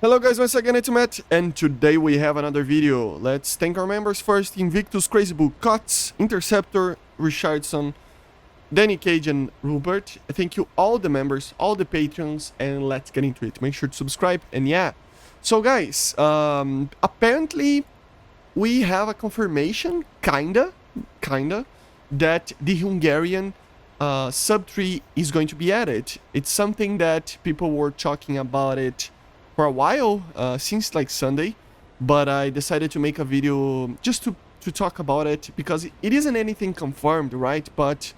Hello guys, once again it's Matt, and today we have another video. Let's thank our members first: Invictus, Crazybook, Cots, Interceptor, Richardson, Danny Cage, and Rupert. Thank you all the members, all the patrons, and let's get into it. Make sure to subscribe, and yeah. So guys, apparently we have a confirmation, kinda, that the Hungarian sub-tree is going to be added. It's something that people were talking about it for a while, since like Sunday, but I decided to make a video just to talk about it because it isn't anything confirmed, right? But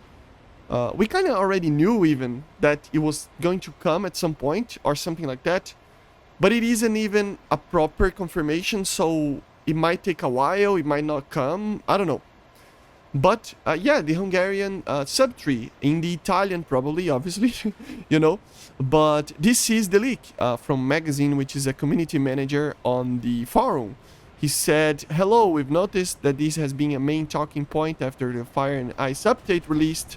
we kind of already knew even that it was going to come at some point or something like that, but it isn't even a proper confirmation, so it might take a while, it might not come, I don't know. But yeah, the Hungarian sub-tree, in the Italian probably, obviously, you know. But this is the leak from Magazine, which is a community manager on the forum. He said, "Hello, we've noticed that this has been a main talking point after the Fire and Ice update released,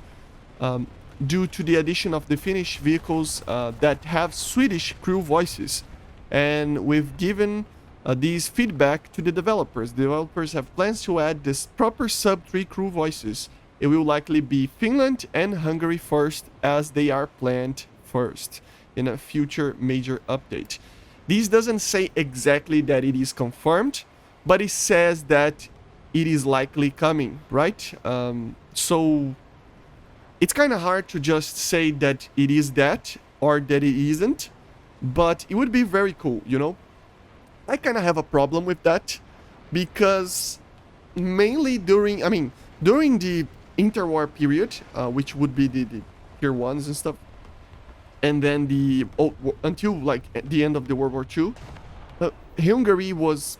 due to the addition of the Finnish vehicles that have Swedish crew voices. And we've given these feedback to the developers. The developers have plans to add this proper sub-tree crew voices. It will likely be Finland and Hungary first, as they are planned first in a future major update." This doesn't say exactly that it is confirmed, but it says that it is likely coming, right? So it's kind of hard to just say that it is that or that it isn't, but it would be very cool, you know? I kind of have a problem with that because mainly during the interwar period, which would be the tier 1s and stuff, and then until like the end of the World War II, Hungary was,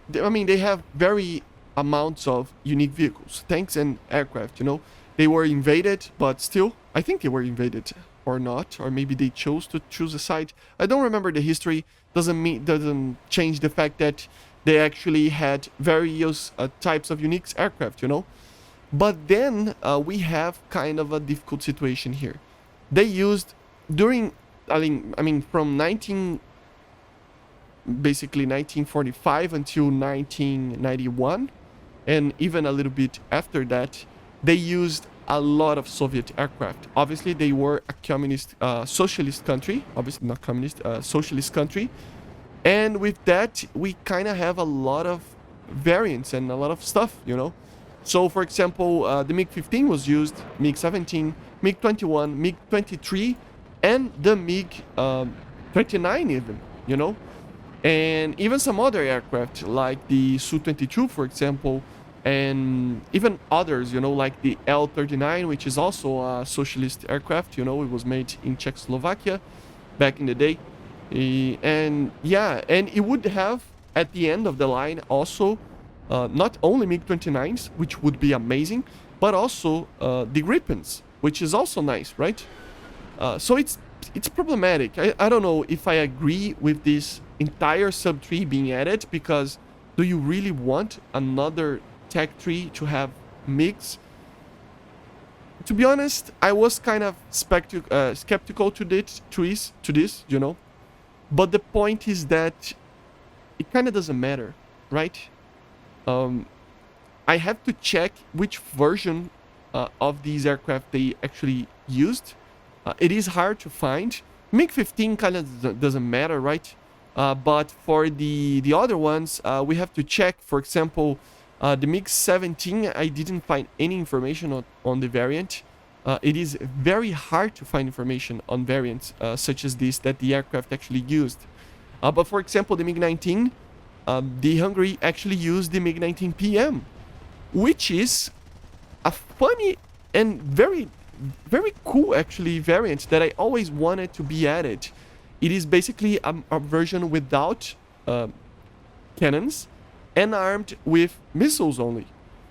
they have very amounts of unique vehicles, tanks and aircraft, you know. They were invaded, but still, I think they were invaded or not, or maybe they chose to choose a side. I don't remember the history. Doesn't change the fact that they actually had various types of unique aircraft, you know. But then we have kind of a difficult situation here. They used during, from 1945 until 1991, and even a little bit after that, they used a lot of Soviet aircraft. Obviously, they were a communist, socialist country. Obviously, not communist, socialist country. And with that, we kind of have a lot of variants and a lot of stuff, you know. So, for example, the MiG-15 was used, MiG-17, MiG-21, MiG-23, and the MiG-29 even, you know. And even some other aircraft, like the Su-22, for example, and even others, you know, like the L-39, which is also a socialist aircraft, you know. It was made in Czechoslovakia back in the day. And yeah, and it would have at the end of the line also not only MiG-29s, which would be amazing, but also the Gripens, which is also nice, right? So it's problematic. I don't know if I agree with this entire sub-tree being added, because do you really want another tech tree to have MiGs? To be honest, I was kind of skeptical to this, you know. But the point is that it kind of doesn't matter, right? I have to check which version of these aircraft they actually used. It is hard to find. MiG-15 kind of doesn't matter, right? But for the other ones, we have to check. For example, the MiG-17, I didn't find any information on the variant. It is very hard to find information on variants such as this that the aircraft actually used. But for example, the MiG-19, the Hungary actually used the MiG-19 PM, which is a funny and very, very cool actually variant that I always wanted to be added. It is basically a version without cannons and armed with missiles only.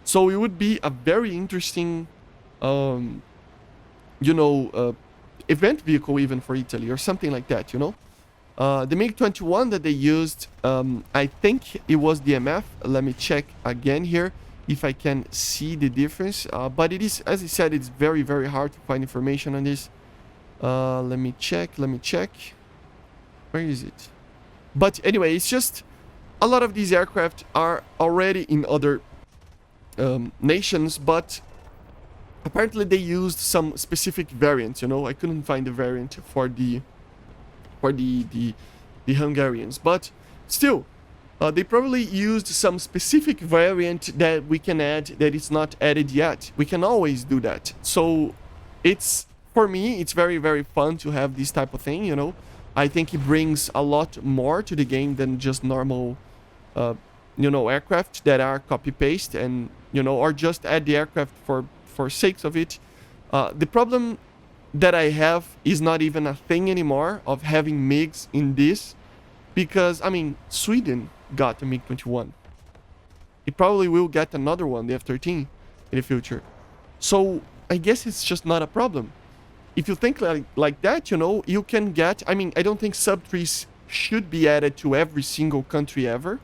So it would be a very interesting event vehicle even for Italy or something like that, you know. The MiG-21 that they used, I think it was the MF. Let me check again here if I can see the difference. But it is, as I said, it's very, very hard to find information on this. Let me check. Where is it? But anyway, it's just a lot of these aircraft are already in other nations, but apparently they used some specific variants. You know, I couldn't find the variant for the Hungarians, but still, they probably used some specific variant that we can add that is not added yet. We can always do that. So it's, for me, it's very, very fun to have this type of thing, you know. I think it brings a lot more to the game than just normal, you know, aircraft that are copy-paste and, you know, or just add the aircraft for sakes of it. The problem that I have is not even a thing anymore of having MiGs in this, because, I mean, Sweden got a MiG-21. It probably will get another one, the F-13, in the future. So I guess it's just not a problem. If you think like that, you know, you can get, I mean, I don't think sub-3s should be added to every single country ever.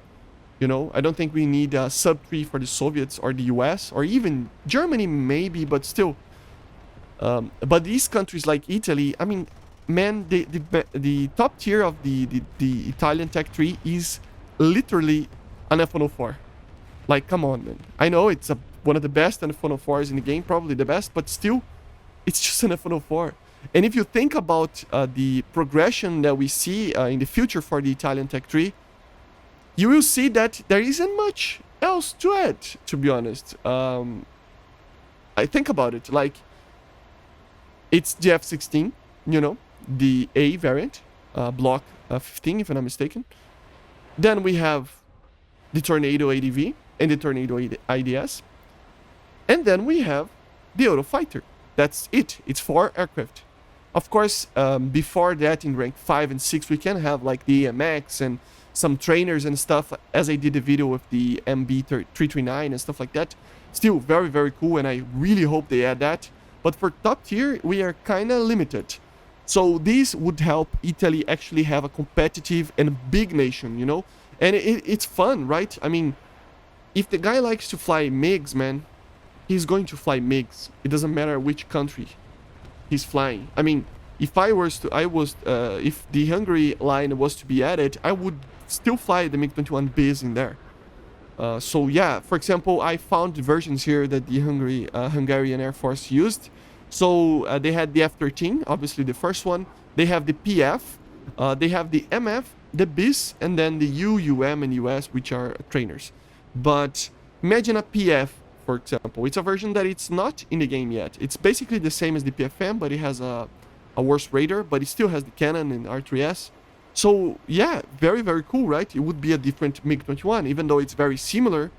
You know, I don't think we need a sub-3 for the Soviets or the US or even Germany maybe, but still. But these countries like Italy, I mean, man, the top tier of the Italian Tech 3 is literally an F-104. Like, come on, man. I know it's one of the best F-104s in the game, probably the best, but still, it's just an F-104. And if you think about the progression that we see in the future for the Italian Tech 3, you will see that there isn't much else to add, to be honest. I think about it, like, it's the F-16, you know, the A variant, Block 15, if I'm not mistaken. Then we have the Tornado ADV and the Tornado IDS. And then we have the Eurofighter. That's it. It's 4 aircraft. Of course, before that, in rank 5 and 6, we can have like the EMX and some trainers and stuff, as I did a video with the MB339 and stuff like that. Still very, very cool, and I really hope they add that. But for top tier, we are kind of limited. So this would help Italy actually have a competitive and big nation, you know? And it's fun, right? I mean, if the guy likes to fly MiGs, man, he's going to fly MiGs. It doesn't matter which country he's flying. I mean, if if the Hungary line was to be added, I would still fly the MiG-21Bs in there. So yeah, for example, I found versions here that the Hungarian Air Force used. So they had the F-13, obviously the first one. They have the PF, they have the MF, the BIS, and then the U, UM, and US, which are trainers. But imagine a PF, for example. It's a version that it's not in the game yet. It's basically the same as the PFM, but it has a worse radar, but it still has the cannon and R3S. So yeah, very, very cool, right? It would be a different MiG-21, even though it's very similar.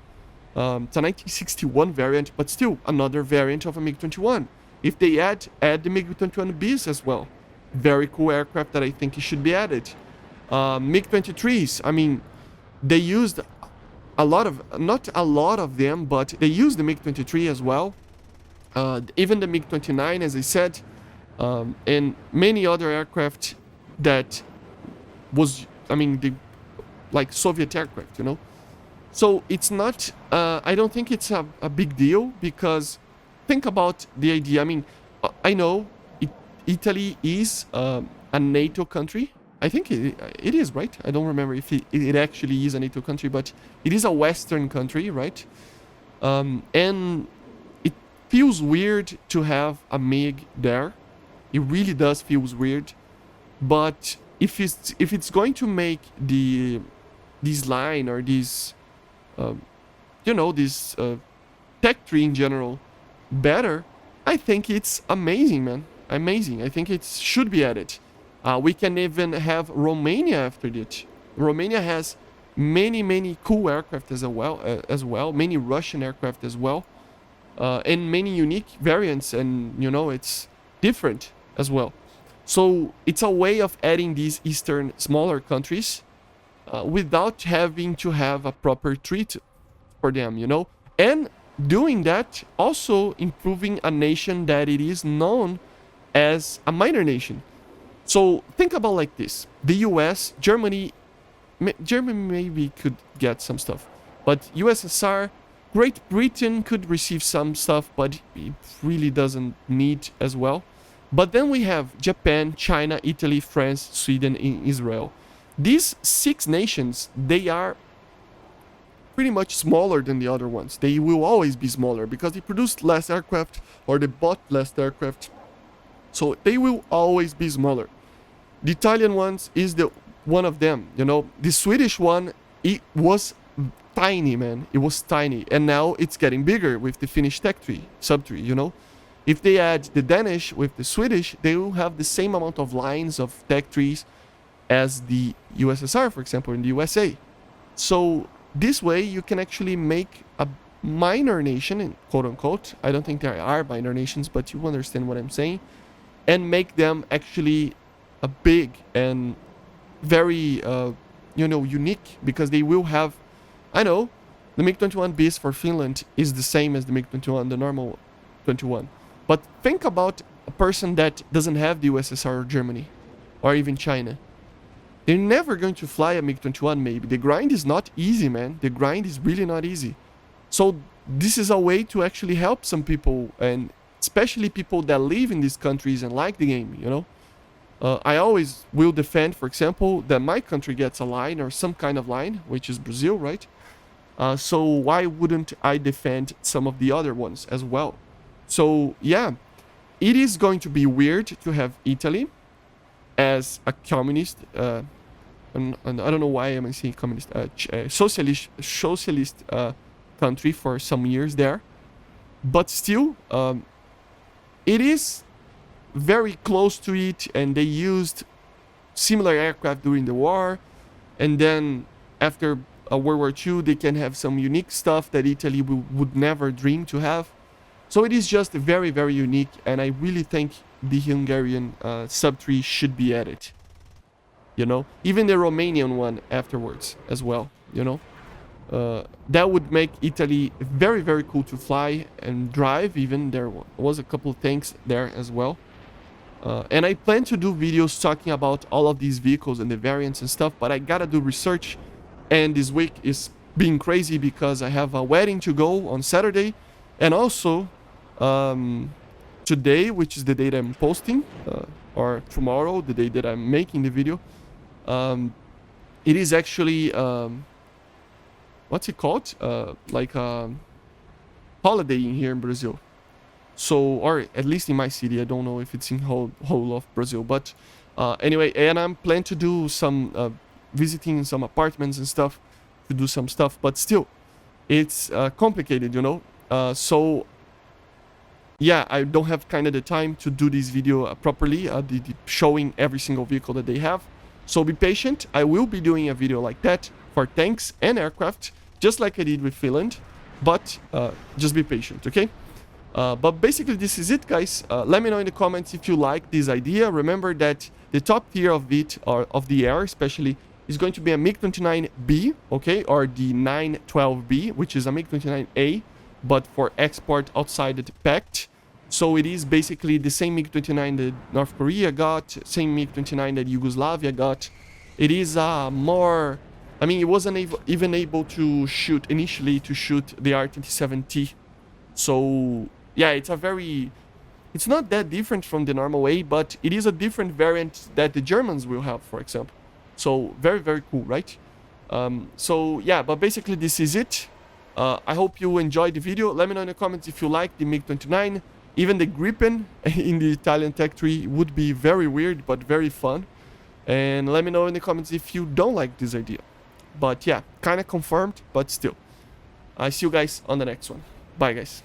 It's a 1961 variant, but still another variant of a MiG-21. If they add the MiG-21Bs as well. Very cool aircraft that I think it should be added. MiG-23s, I mean, they used a lot of, not a lot of them, but they used the MiG-23 as well. Even the MiG-29, as I said, and many other aircraft that was, I mean, like Soviet aircraft, you know? So it's not, I don't think it's a big deal, because think about the idea. I mean, I know Italy is a NATO country. I think it is, right? I don't remember if it actually is a NATO country, but it is a Western country, right? And it feels weird to have a MiG there. It really does feels weird. But if it's going to make this line or this, you know, this tech tree in general better, I think it's amazing, man. Amazing. I think it should be added. We can even have Romania after that. Romania has many cool aircraft as well, many Russian aircraft as well, and many unique variants, and you know, it's different as well. So it's a way of adding these eastern smaller countries without having to have a proper treat for them, you know, and doing that also improving a nation that it is known as a minor nation. So think about like this: the US, Germany maybe could get some stuff, but USSR, Great Britain could receive some stuff, but it really doesn't need as well. But then we have Japan, China, Italy, France, Sweden, and Israel. these 6 nations, they are pretty much smaller than the other ones. They will always be smaller because they produced less aircraft or they bought less aircraft. So they will always be smaller. The Italian ones is the one of them, you know. The Swedish one, it was tiny, man. It was tiny. And now it's getting bigger with the Finnish tech tree, subtree, you know. If they add the Danish with the Swedish, they will have the same amount of lines of tech trees as the USSR, for example, in the USA. So this way you can actually make a minor nation, in quote unquote. I don't think there are minor nations, but you understand what I'm saying. And make them actually a big and very, you know, unique, because they will have, I know, the MiG-21 Beast for Finland is the same as the MiG-21, the normal 21. But think about a person that doesn't have the USSR or Germany, or even China. They're never going to fly a MiG-21 maybe. The grind is not easy, man. The grind is really not easy. So this is a way to actually help some people, and especially people that live in these countries and like the game, you know. I always will defend, for example, that my country gets a line or some kind of line, which is Brazil, right? So why wouldn't I defend some of the other ones as well? So yeah, it is going to be weird to have Italy as a communist, and I don't know why I'm saying communist, socialist country for some years there, but still, it is very close to it, and they used similar aircraft during the war, and then after World War II they can have some unique stuff that Italy would never dream to have. So it is just very, very unique, and I really think the Hungarian subtree should be added, you know, even the Romanian one afterwards as well, you know. That would make Italy very, very cool to fly and drive. Even there was a couple of tanks there as well. And I plan to do videos talking about all of these vehicles and the variants and stuff, but I gotta do research, and this week is being crazy because I have a wedding to go on Saturday, and also today, which is the day that I'm posting, or tomorrow, the day that I'm making the video, it is actually what's it called, like holiday in here in Brazil. So, or at least in my city, I don't know if it's in whole of Brazil, but anyway, and I'm planning to do some visiting some apartments and stuff, to do some stuff, but still, it's complicated, you know. So yeah, I don't have kind of the time to do this video properly, showing every single vehicle that they have. So be patient. I will be doing a video like that for tanks and aircraft, just like I did with Finland, but just be patient, okay? But basically this is it, guys. Let me know in the comments if you like this idea. Remember that the top tier of it, or of the air especially, is going to be a MiG-29B, okay, or the 912B, which is a MiG-29A, but for export outside the pact. So it is basically the same MiG-29 that North Korea got, same MiG-29 that Yugoslavia got. It is more, I mean, it wasn't even able to shoot initially to shoot the R-27T. So yeah, it's not that different from the normal A, but it is a different variant that the Germans will have, for example. So very, very cool, right? So yeah, but basically this is it. I hope you enjoyed the video. Let me know in the comments if you like the MiG-29. Even the Gripen in the Italian tech tree would be very weird, but very fun. And let me know in the comments if you don't like this idea. But yeah, kind of confirmed, but still. I see you guys on the next one. Bye, guys.